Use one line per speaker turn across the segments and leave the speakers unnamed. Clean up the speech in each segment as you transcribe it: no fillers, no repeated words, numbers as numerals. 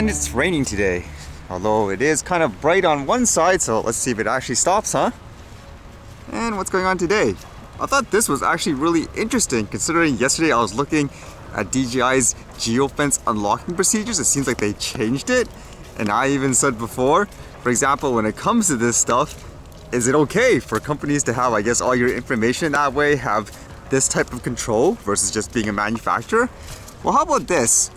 And it's raining today, although it is kind of bright on one side, so let's see if it actually stops, huh? And what's going on today? I thought this was actually really interesting, considering yesterday I was looking at DJI's geofence unlocking procedures. It seems like they changed it, and I even said before, for example, when it comes to this stuff, is it okay for companies to have, I guess, all your information that way, have this type of control versus just being a manufacturer? Well, how about this?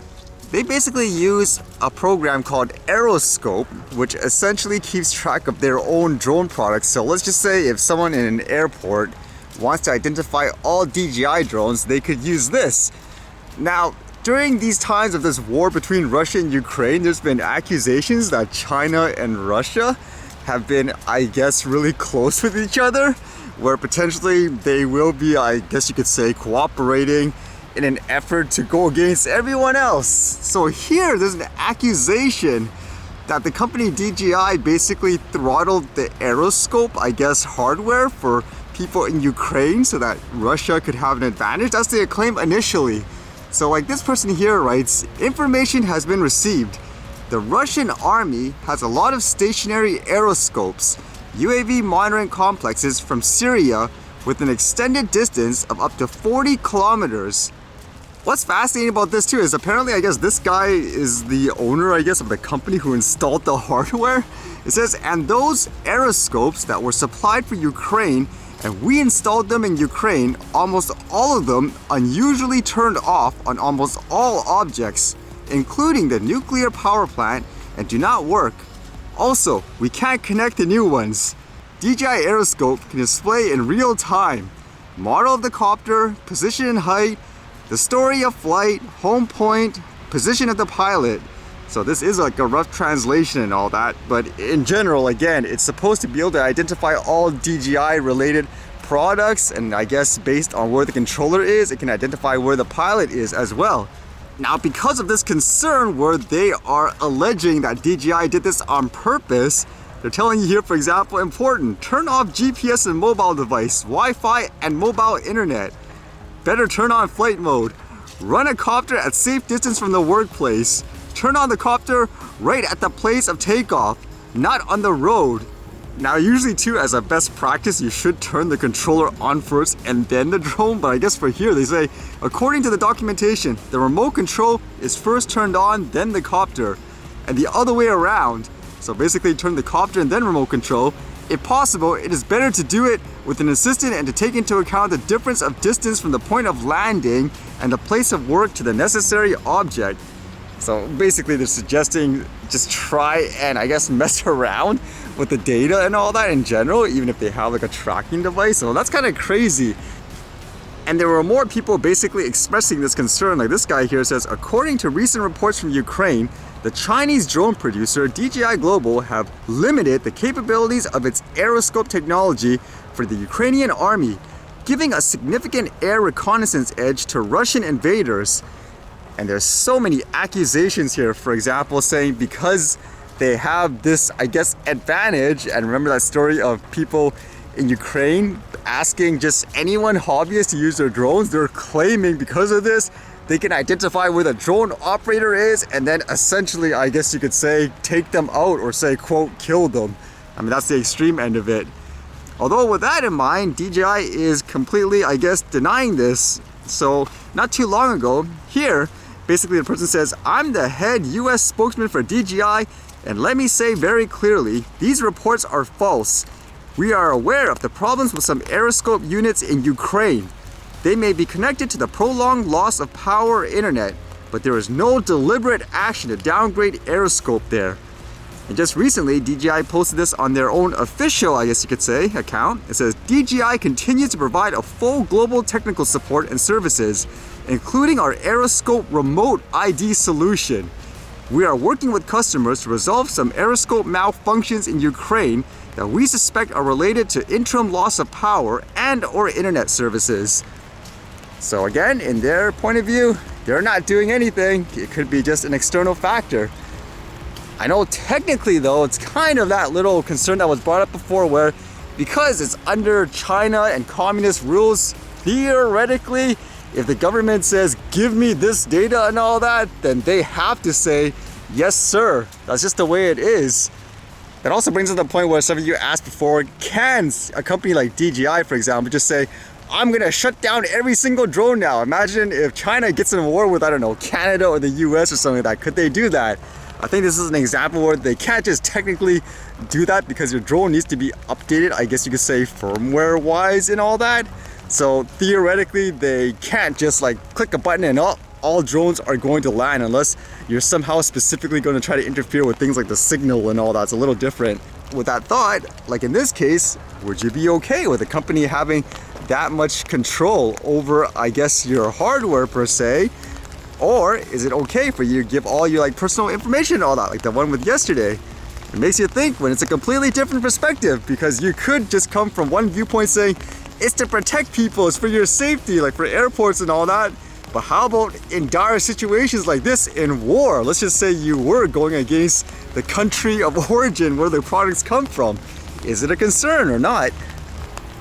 They basically use a program called Aeroscope, which essentially keeps track of their own drone products. So let's just say if someone in an airport wants to identify all DJI drones, they could use this. Now, during these times of this war between Russia and Ukraine, there's been accusations that China and Russia have been, I guess, really close with each other, where potentially they will be, I guess you could say, cooperating in an effort to go against everyone else. So here, there's an accusation that the company DJI basically throttled the Aeroscope, I guess, hardware for people in Ukraine so that Russia could have an advantage. That's the claim initially. So like this person here writes, information has been received. The Russian army has a lot of stationary aeroscopes, UAV monitoring complexes from Syria with an extended distance of up to 40 kilometers. What's fascinating about this too is apparently, I guess, this guy is the owner, I guess, of the company who installed the hardware. It says, and those aeroscopes that were supplied for Ukraine and we installed them in Ukraine, almost all of them unusually turned off on almost all objects, including the nuclear power plant, and do not work. Also, we can't connect the new ones. DJI Aeroscope can display in real time model of the copter, position and height, the story of flight, home point, position of the pilot. So this is like a rough translation and all that, but in general, again, it's supposed to be able to identify all DJI related products, and I guess based on where the controller is, it can identify where the pilot is as well. Now, because of this concern where they are alleging that DJI did this on purpose, they're telling you here, for example, important, turn off GPS and mobile device, Wi-Fi and mobile internet. Better turn on flight mode. Run a copter at safe distance from the workplace. Turn on the copter right at the place of takeoff, not on the road. Now, usually too, as a best practice, you should turn the controller on first and then the drone, but I guess for here they say, according to the documentation, the remote control is first turned on, then the copter, and the other way around. So basically turn the copter and then remote control. If possible, it is better to do it with an assistant and to take into account the difference of distance from the point of landing and the place of work to the necessary object. So basically they're suggesting just try and, I guess, mess around with the data and all that in general, even if they have like a tracking device. So that's kind of crazy. And there were more people basically expressing this concern. Like this guy here says, according to recent reports from Ukraine, the Chinese drone producer DJI Global have limited the capabilities of its Aeroscope technology for the Ukrainian army, giving a significant air reconnaissance edge to Russian invaders. And there's so many accusations here, for example, saying because they have this, I guess, advantage, and remember that story of people in Ukraine asking just anyone hobbyist to use their drones, they're claiming because of this, they can identify where the drone operator is and then essentially, I guess you could say, take them out or say, quote, kill them. I mean, that's the extreme end of it. Although with that in mind, DJI is completely, I guess, denying this. So not too long ago, here, basically the person says, I'm the head US spokesman for DJI, and let me say very clearly, these reports are false. We are aware of the problems with some Aeroscope units in Ukraine. They may be connected to the prolonged loss of power or internet, but there is no deliberate action to downgrade Aeroscope there. And just recently, DJI posted this on their own official, I guess you could say, account. It says, DJI continues to provide a full global technical support and services, including our Aeroscope remote ID solution. We are working with customers to resolve some Aeroscope malfunctions in Ukraine that we suspect are related to interim loss of power and or internet services. So again, in their point of view, they're not doing anything. It could be just an external factor. I know technically though, it's kind of that little concern that was brought up before where because it's under China and communist rules, theoretically, if the government says, give me this data and all that, then they have to say, Yes, sir. That's just the way it is. That also brings us to the point where some of you asked before, can a company like DJI, for example, just say, I'm gonna shut down every single drone now? Imagine if China gets in a war with, I don't know, Canada or the US or something like that. Could they do that? I think this is an example where they can't just technically do that because your drone needs to be updated, I guess you could say firmware wise and all that. So theoretically, they can't just like click a button and all drones are going to land unless you're somehow specifically going to try to interfere with things like the signal and all that. It's a little different. With that thought, like in this case, would you be okay with a company having that much control over, I guess, your hardware per se? Or is it okay for you to give all your like personal information and all that, like the one with yesterday? It makes you think when it's a completely different perspective, because you could just come from one viewpoint saying it's to protect people, it's for your safety, like for airports and all that. But how about in dire situations like this in war? Let's just say you were going against the country of origin where the products come from. Is it a concern or not?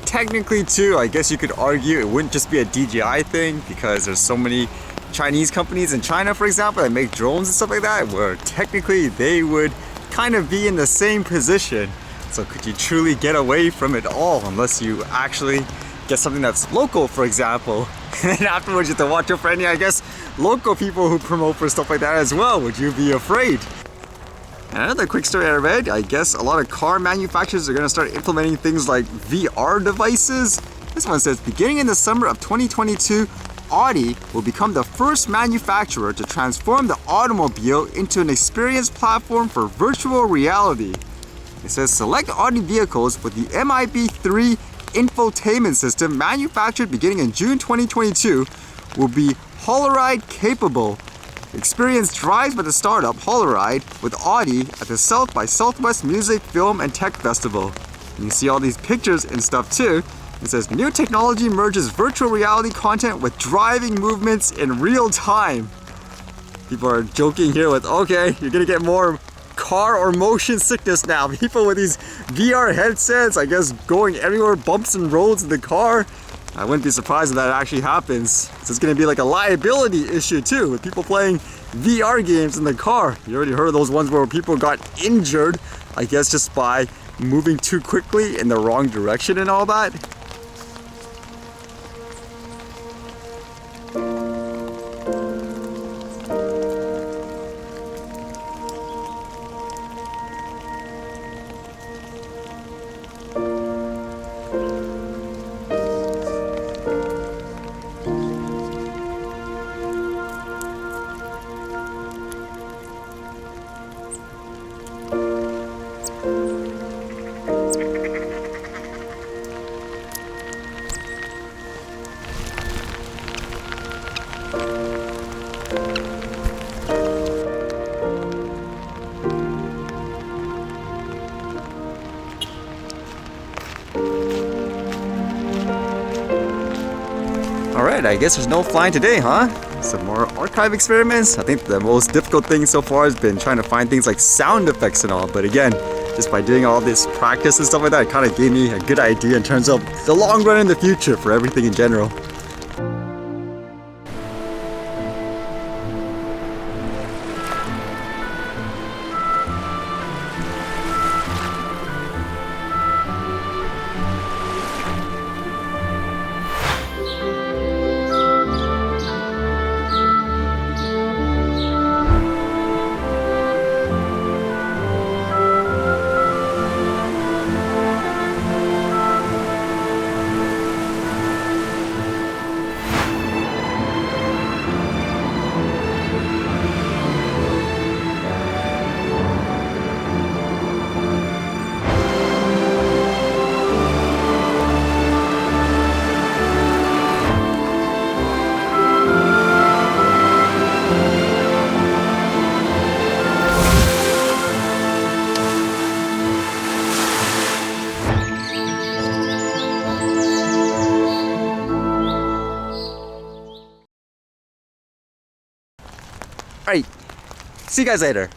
Technically too, I guess you could argue it wouldn't just be a DJI thing, because there's so many Chinese companies in China, for example, that make drones and stuff like that, where technically they would kind of be in the same position. So could you truly get away from it all unless you actually get something that's local, for example? And then afterwards you have to watch out for any, I guess, local people who promote for stuff like that as well. Would you be afraid? Another quick story I read, I guess a lot of car manufacturers are going to start implementing things like VR devices. This one says, beginning in the summer of 2022, Audi will become the first manufacturer to transform the automobile into an experience platform for virtual reality. It says select Audi vehicles with the MIB3 infotainment system manufactured beginning in June 2022 will be Holoride capable. Experience drives by the startup Holoride with Audi at the South by Southwest Music, Film and Tech Festival. You can see all these pictures and stuff too. It says new technology merges virtual reality content with driving movements in real time. People are joking here with, okay, you're gonna get more car or motion sickness now. People with these VR headsets, I guess, going everywhere, bumps and roads in the car. I wouldn't be surprised if that actually happens. So it's gonna be like a liability issue too, with people playing VR games in the car. You already heard of those ones where people got injured, I guess, just by moving too quickly in the wrong direction and all that. Alright, I guess there's no flying today, huh? Some more archive experiments. I think the most difficult thing so far has been trying to find things like sound effects and all, but again, just by doing all this practice and stuff like that, it kind of gave me a good idea in terms of the long run in the future for everything in general. Alright, see you guys later.